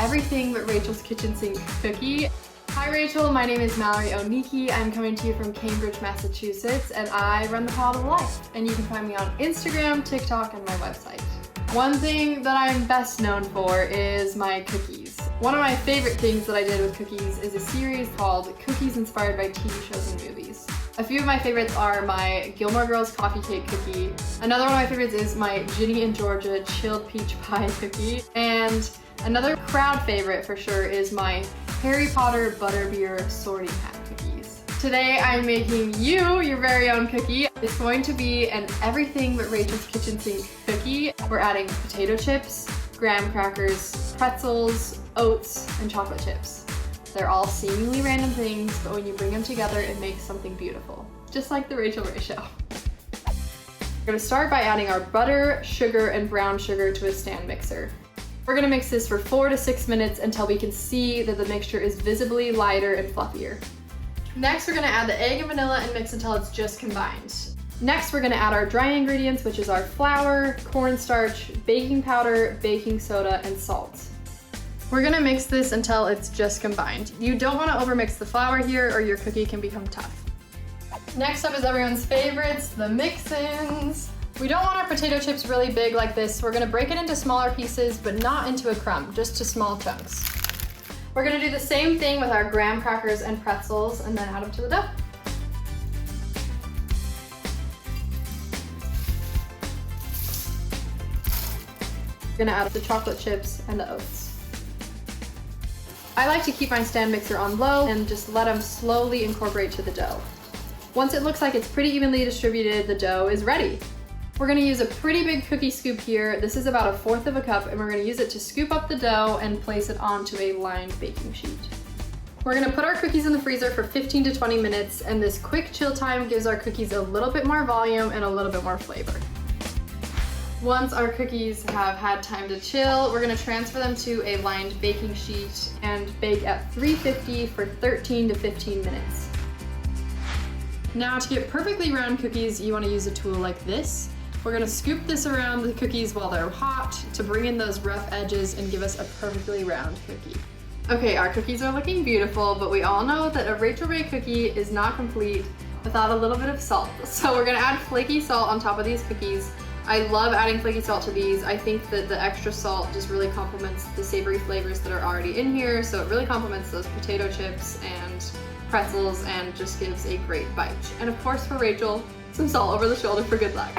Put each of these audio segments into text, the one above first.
everything but Rachel's kitchen sink cookie. Hi Rachel, my name is Mallory Oniki. I'm coming to you from Cambridge, Massachusetts, and I run the Pot of Life. And you can find me on Instagram, TikTok, and my website. One thing that I'm best known for is my cookies. One of my favorite things that I did with cookies is a series called Cookies Inspired by TV Shows and Movies. A few of my favorites are my Gilmore Girls coffee cake cookie. Another one of my favorites is my Ginny and Georgia chilled peach pie cookie. And another crowd favorite for sure is my Harry Potter butterbeer sorting hat cookies. Today I'm making you your very own cookie. It's going to be an everything but Rachel's kitchen sink cookie. We're adding potato chips, graham crackers, pretzels, oats, and chocolate chips. They're all seemingly random things, but when you bring them together, it makes something beautiful. Just like the Rachael Ray Show. We're gonna start by adding our butter, sugar, and brown sugar to a stand mixer. We're gonna mix this for 4 to 6 minutes until we can see that the mixture is visibly lighter and fluffier. Next, we're gonna add the egg and vanilla and mix until it's just combined. Next, we're gonna add our dry ingredients, which is our flour, cornstarch, baking powder, baking soda, and salt. We're gonna mix this until it's just combined. You don't wanna overmix the flour here or your cookie can become tough. Next up is everyone's favorites, the mix-ins. We don't want our potato chips really big like this. We're gonna break it into smaller pieces, but not into a crumb, just to small chunks. We're gonna do the same thing with our graham crackers and pretzels and then add them to the dough. We're gonna add the chocolate chips and the oats. I like to keep my stand mixer on low and just let them slowly incorporate to the dough. Once it looks like it's pretty evenly distributed, the dough is ready. We're gonna use a pretty big cookie scoop here. This is about 1/4 of a cup, and we're gonna use it to scoop up the dough and place it onto a lined baking sheet. We're gonna put our cookies in the freezer for 15 to 20 minutes, and this quick chill time gives our cookies a little bit more volume and a little bit more flavor. Once our cookies have had time to chill, we're gonna transfer them to a lined baking sheet and bake at 350 for 13 to 15 minutes. Now to get perfectly round cookies, you wanna use a tool like this. We're gonna scoop this around the cookies while they're hot to bring in those rough edges and give us a perfectly round cookie. Okay, our cookies are looking beautiful, but we all know that a Rachael Ray cookie is not complete without a little bit of salt. So we're gonna add flaky salt on top of these cookies. I love adding flaky salt to these. I think that the extra salt just really complements the savory flavors that are already in here, so it really complements those potato chips and pretzels and just gives a great bite. And of course for Rachel, some salt over the shoulder for good luck.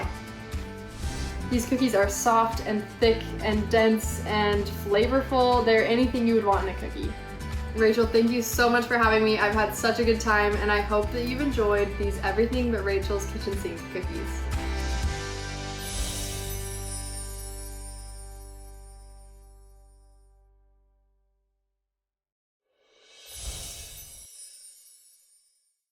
These cookies are soft and thick and dense and flavorful. They're anything you would want in a cookie. Rachel, thank you so much for having me. I've had such a good time and I hope that you've enjoyed these everything but Rachel's kitchen sink cookies.